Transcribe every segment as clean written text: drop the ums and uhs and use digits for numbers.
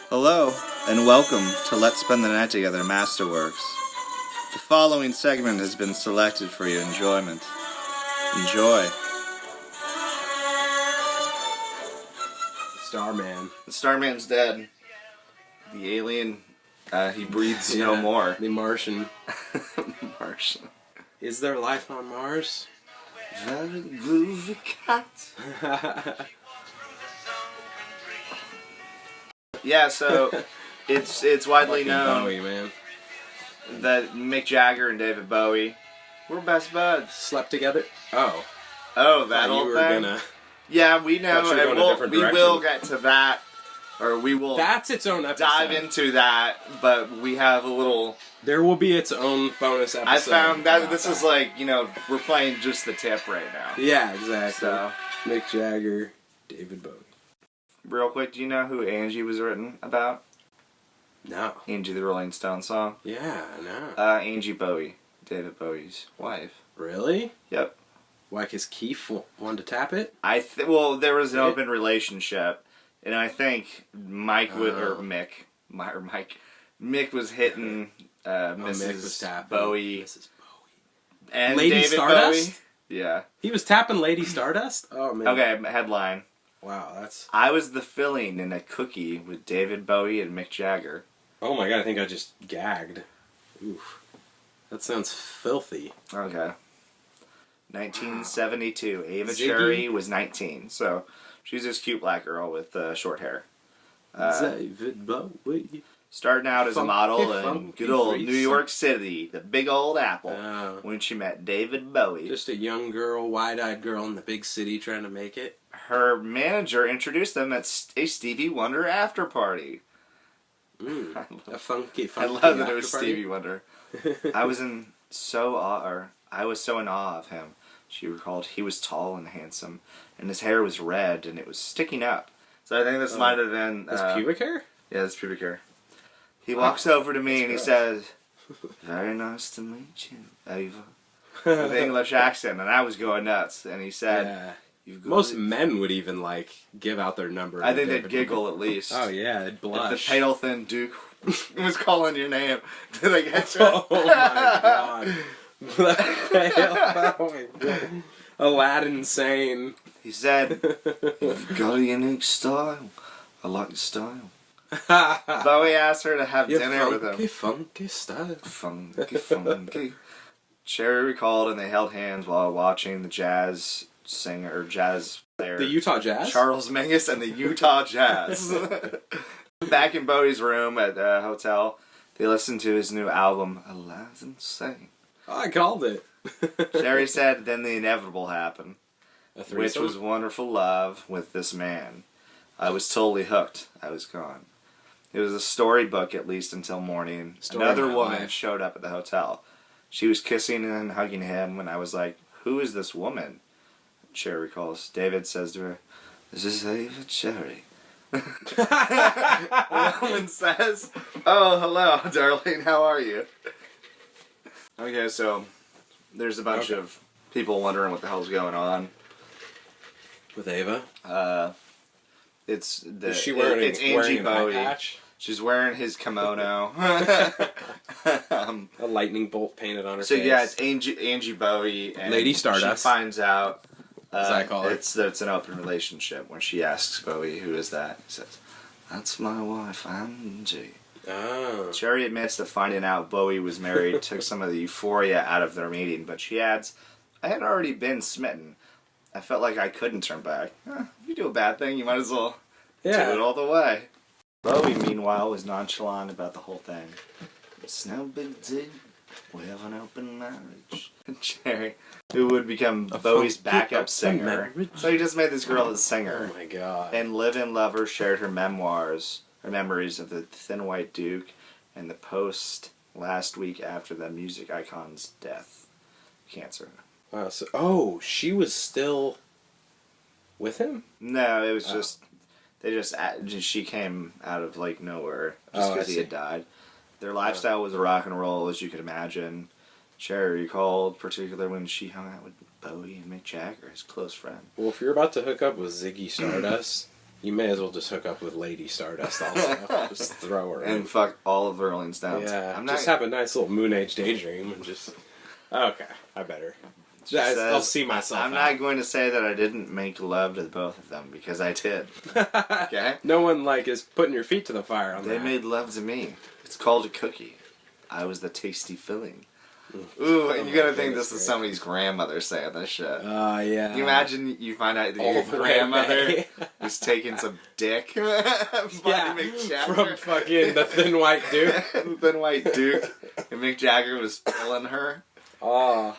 Hello, and welcome to Let's Spend the Night Together Masterworks. The following segment has been selected for your enjoyment. Enjoy. Starman. The Starman's dead. The alien, he breathes no more. The Martian. Martian. Is there life on Mars? Very groovy cat. Yeah, so it's widely known Bowie, man. that Mick Jagger and David Bowie were best buds. Slept together? Oh. Oh, that you old were thing? gonna... Yeah, we know, Thought you were and going a different we direction. will get to that, or we will That's its own episode. dive into that, but we have a little... There will be its own bonus episode. I found that this is like, we're playing just the tip right now. Yeah, exactly. So, Mick Jagger, David Bowie. real quick, do you know who Angie was written about? No. Angie, the Rolling Stone song? Yeah, no. Angie Bowie, David Bowie's wife. Really? Yep. Why, because Keith wanted to tap it? Well, there was an open relationship, and I think Mike Mick was hitting Mrs. Mick was tapping Bowie. Mrs. Bowie. And Lady David Stardust? Bowie. Yeah. He was tapping Lady Stardust? Oh, man. Okay, headline. Wow, that's... I was the filling in a cookie with David Bowie and Mick Jagger. Oh my god, I think I just gagged. Oof. That sounds filthy. Okay. 1972. Ava Ziggy. Cherry was 19, so she's this cute black girl with short hair. David Bowie. Starting out as a Funky, model in funky good old freak. New York City, the big old apple, Oh. when she met David Bowie. Just a young girl, wide-eyed girl in the big city trying to make it. Her manager introduced them at a Stevie Wonder after party. A funky I love that it after was party. Stevie Wonder. I was so in awe of him. She recalled he was tall and handsome, and his hair was red and it was sticking up. So I think this might have been His pubic hair? Yeah, it's pubic hair. He walks over to me and he says, "Very nice to meet you, Ava," with an English accent, and I was going nuts. And he said, Yeah. "You've got Most it." men would even, like, give out their number. I to think David they'd giggle at least. Oh, yeah, they'd If blush. the pale thin Duke was calling your name, did they get you? Oh, my God. Oh, my God. Aladdin Sane. He said, "You've got a unique style. I like the style." Bowie asked her to have dinner with him. Funky style. Funky. Cherry recalled, and they held hands while watching the jazz player. The Utah Jazz? Charles Mingus and the Utah Jazz. Back in Bowie's room at the hotel, they listened to his new album, Alive and Sane. Oh, I called it. Cherry said, then the inevitable happened, A which threesome? was wonderful love with this man. I was totally hooked. I was gone. It was a storybook, at least until morning. Story Another of my woman life. showed up at the hotel. She was kissing and hugging him, and I was like, "Who is this woman?" Cherry recalls. David says to her, "This is Ava Cherry." The woman says, "Oh, hello, darling. How are you?" Okay, so there's a bunch of people wondering what the hell's going on. With Ava? Is she wearing it's Angie an eye Bowie. patch? She's wearing his kimono. A lightning bolt painted on her So face. yeah, it's Angie Bowie, and Lady Stardust. She finds out As I call her. it's an open relationship. When she asks Bowie, "Who is that?" He says, "That's my wife, Angie." Oh. Cherry admits that finding out Bowie was married took some of the euphoria out of their meeting, but she adds, "I had already been smitten. I felt like I couldn't turn back. If you do a bad thing, you might as well do it all the way." Bowie, meanwhile, was nonchalant about the whole thing. "It's no big deal. We have an open marriage." Cherry, who would become Bowie's backup singer. So he just made this girl his singer. Oh my god. And Live-In Lover shared her memories of the Thin White Duke and the post last week after the music icon's death. Cancer. Wow, she was still with him? No, it was just... She came out of, like, nowhere just because he had died. Their lifestyle was rock and roll, as you could imagine. Cherry recalled, particularly when she hung out with Bowie and Mick Jagger, his close friend. Well, if you're about to hook up with Ziggy Stardust, You may as well just hook up with Lady Stardust also. Just throw her in. And fuck all of the Rolling Stones. Yeah, just have a nice little Moon Age daydream and just... Okay, I better. I'll see myself I'm not going to say that I didn't make love to both of them, because I did. Okay? No one, like, is putting your feet to the fire on that. They made love to me. It's called a cookie. I was the tasty filling. Ooh, and you gotta think this is somebody's grandmother saying this shit. Yeah. Can you imagine you find out that your grandmother was taking some dick by Mick Jagger? From fucking the Thin White Duke. The Thin White Duke. And Mick Jagger was filling her. Oh.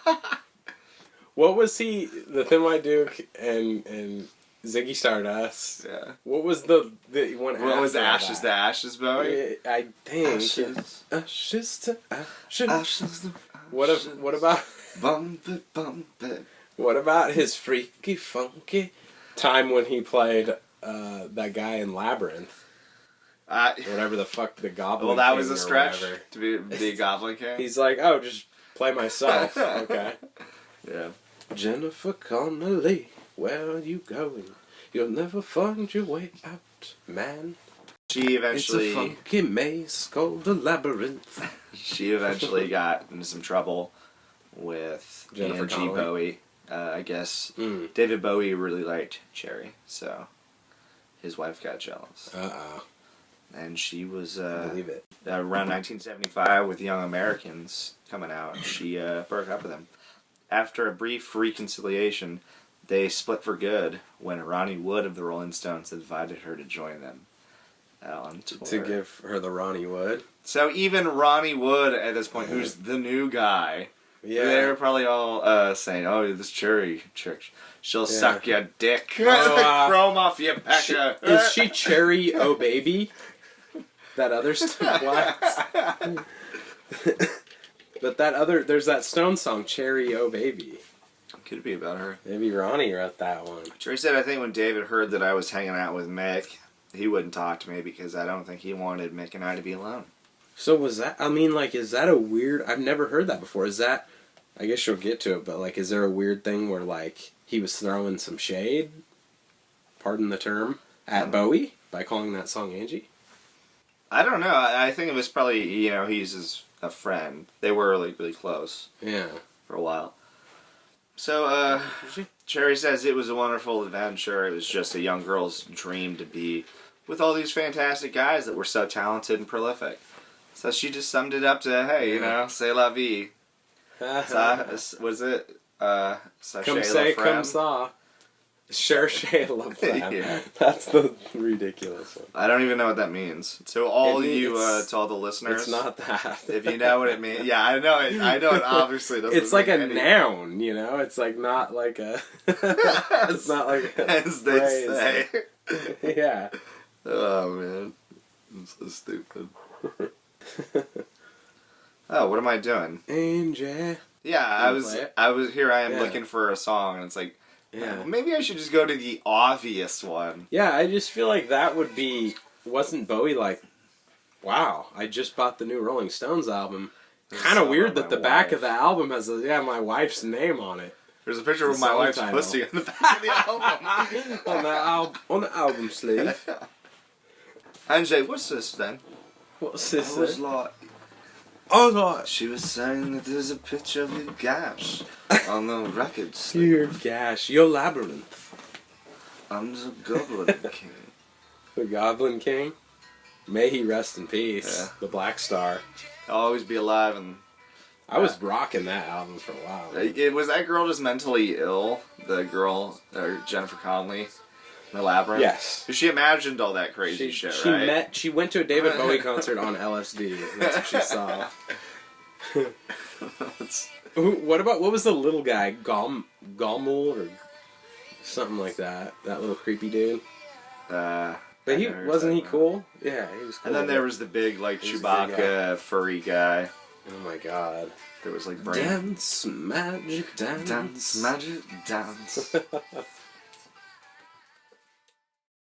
What was he, the Thin White Duke and Ziggy Stardust? Yeah. What was the one? What was Ashes to Ashes, Bowie? I think. Ashes to Ashes. Ashes to Ashes. What about? Bump it, bump it. What about his freaky, funky time when he played that guy in Labyrinth? Whatever the fuck the Goblin. Well, that King was a stretch to be a Goblin King. He's like, oh, just play myself. Okay. Yeah. Jennifer Connelly, where are you going? You'll never find your way out, man. She eventually... It's a funky maze called the Labyrinth. She eventually got into some trouble with Jennifer Angie Connelly. Bowie. I guess David Bowie really liked Cherry, so his wife got jealous. Uh-oh. And she was... I believe it. Around 1975, with Young Americans coming out, she broke up with him. After a brief reconciliation, they split for good when Ronnie Wood of the Rolling Stones invited her to join them on tour. To give her the Ronnie Wood? So even Ronnie Wood, at this point, who's the new guy, yeah, they were probably all saying, "Oh, this Cherry chick, she'll suck your dick, chrome off your pecker." Is she Cherry Oh Baby? That other stuff? What? But that other, there's that Stone song, Cherry Oh Baby. Could be about her. Maybe Ronnie wrote that one. Cherry said, I think when David heard that I was hanging out with Mick, he wouldn't talk to me because I don't think he wanted Mick and I to be alone. So was that, I mean, like, is that a weird, I've never heard that before. Is that, I guess you'll get to it, but, like, is there a weird thing where, like, he was throwing some shade, pardon the term, at Bowie by calling that song Angie? I don't know. I think it was probably, you know, he's a friend. They were really close. Yeah. For a while. So, Cherry says it was a wonderful adventure. It was just a young girl's dream to be with all these fantastic guys that were so talented and prolific. So she just summed it up to, hey, you know, c'est la vie. Was it? Comme c'est, comme ça. Cherchez la femme. Yeah. That's the ridiculous one. I don't even know what that means. To all to all the listeners. It's not that. If you know what it means. Yeah, I know it. I know it obviously doesn't It's like a noun, you know? It's like not like a... it's not like a as they say. Yeah. Oh, man. I'm so stupid. Oh, what am I doing? Angie. Yeah, I was here I am looking for a song, and it's like, yeah, maybe I should just go to the obvious one. Yeah, I just feel like that would be... Wasn't Bowie like, wow, I just bought the new Rolling Stones album. Kind of weird that the back of the album has my wife's name on it. There's a picture of my wife's pussy on the back of the album. on the album sleeve. Angie, what's this then? What's this? I was like... She was saying that there's a picture of your gash on the record sleeve. Your gash. Your labyrinth. I'm the Goblin King. The Goblin King? May he rest in peace. Yeah. The Black Star. I'll always be alive. And I was rocking that album for a while. Was that girl just mentally ill? The girl, Jennifer Connelly? The Labyrinth? Yes. She imagined all that crazy shit, right? She went to a David Bowie concert on LSD. That's what she saw. What was the little guy? Galmul or something like that? That little creepy dude? But wasn't he cool? Yeah, he was cool. And then there was the big, like, Chewbacca furry guy. Oh my god. There was like dance, magic dance. Dance, magic dance.